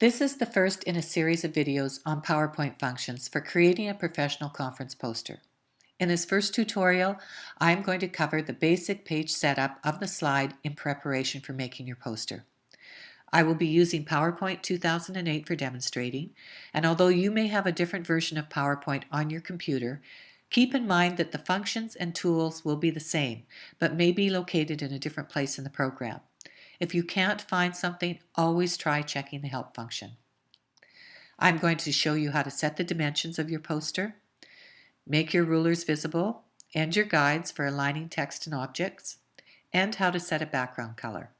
This is the first in a series of videos on PowerPoint functions for creating a professional conference poster. In this first tutorial, I'm going to cover the basic page setup of the slide in preparation for making your poster. I will be using PowerPoint 2008 for demonstrating, and although you may have a different version of PowerPoint on your computer, keep in mind that the functions and tools will be the same, but may be located in a different place in the program. If you can't find something, always try checking the help function. I'm going to show you how to set the dimensions of your poster, make your rulers visible, and your guides for aligning text and objects, and how to set a background color.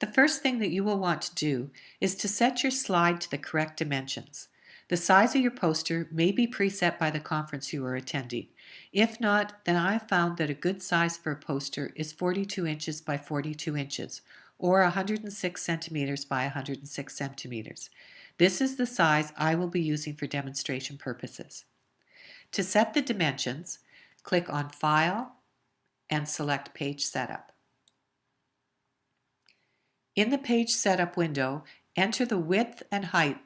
The first thing that you will want to do is to set your slide to the correct dimensions. The size of your poster may be preset by the conference you are attending. If not, then I have found that a good size for a poster is 42 inches by 42 inches, or 106 centimeters by 106 centimeters. This is the size I will be using for demonstration purposes. To set the dimensions, click on File and select Page Setup. In the Page Setup window, enter the width and height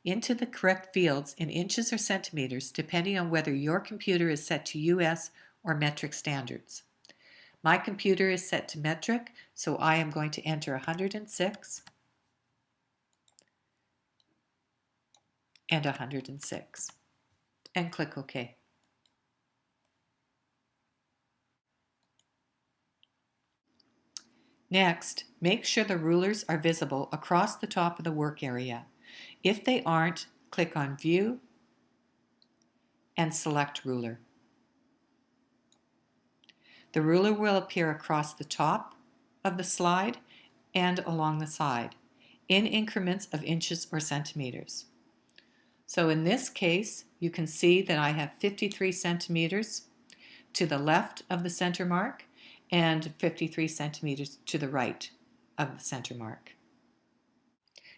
into the correct fields in inches or centimeters, depending on whether your computer is set to US or metric standards. My computer is set to metric, so I am going to enter 106 and 106 and click OK. Next, make sure the rulers are visible across the top of the work area. If they aren't, click on View and select Ruler. The ruler will appear across the top of the slide and along the side in increments of inches or centimeters. So in this case, you can see that I have 53 centimeters to the left of the center mark and 53 centimeters to the right of the center mark.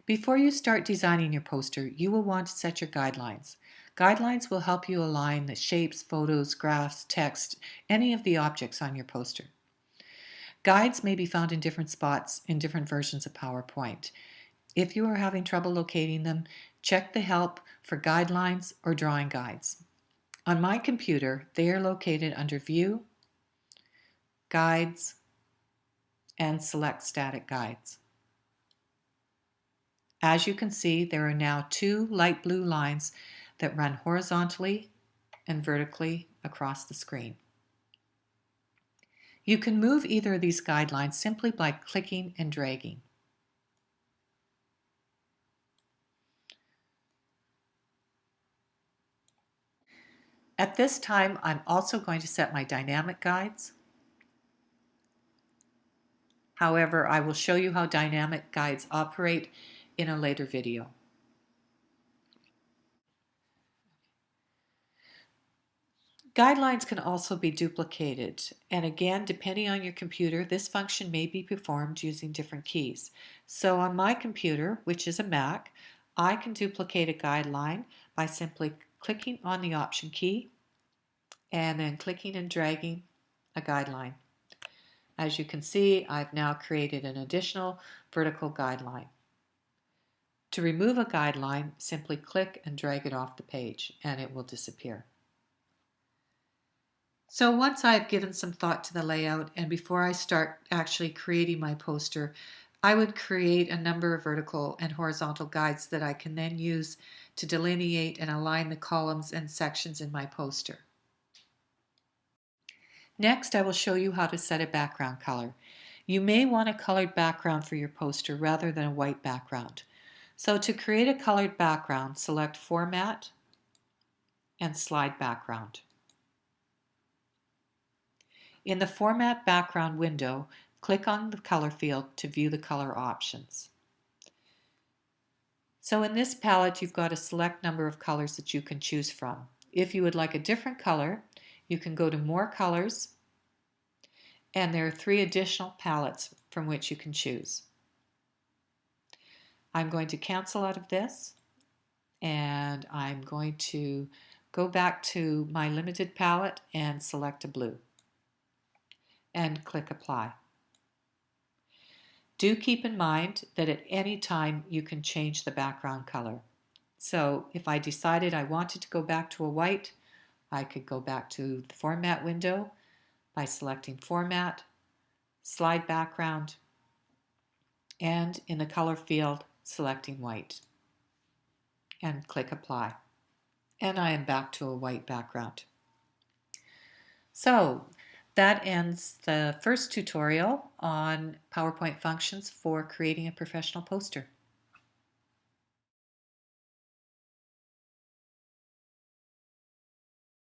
Before you start designing your poster, you will want to set your guidelines. Guidelines will help you align the shapes, photos, graphs, text, any of the objects on your poster. Guides may be found in different spots in different versions of PowerPoint. If you are having trouble locating them, check the help for guidelines or drawing guides. On my computer, they are located under View, Guides, and select Static Guides. As you can see, there are now two light blue lines that run horizontally and vertically across the screen. You can move either of these guidelines simply by clicking and dragging. At this time, I'm also going to set my dynamic guides. However, I will show you how dynamic guides operate in a later video. Guidelines can also be duplicated, and again, depending on your computer, this function may be performed using different keys. So on my computer, which is a Mac, I can duplicate a guideline by simply clicking on the Option key and then clicking and dragging a guideline. As you can see, I've now created an additional vertical guideline. To remove a guideline, simply click and drag it off the page and it will disappear. So once I've given some thought to the layout and before I start actually creating my poster, I would create a number of vertical and horizontal guides that I can then use to delineate and align the columns and sections in my poster. Next, I will show you how to set a background color. You may want a colored background for your poster rather than a white background. So to create a colored background, select Format and Slide Background. In the Format Background window, click on the color field to view the color options. So in this palette, you've got a select number of colors that you can choose from. If you would like a different color, you can go to More Colors, and there are 3 additional palettes from which you can choose. I'm going to cancel out of this, and I'm going to go back to my limited palette and select a blue, and click Apply. Do keep in mind that at any time you can change the background color. So if I decided I wanted to go back to a white, I could go back to the Format window by selecting Format, Slide Background, and in the color field, selecting white, and click Apply. And I am back to a white background. So that ends the first tutorial on PowerPoint functions for creating a professional poster.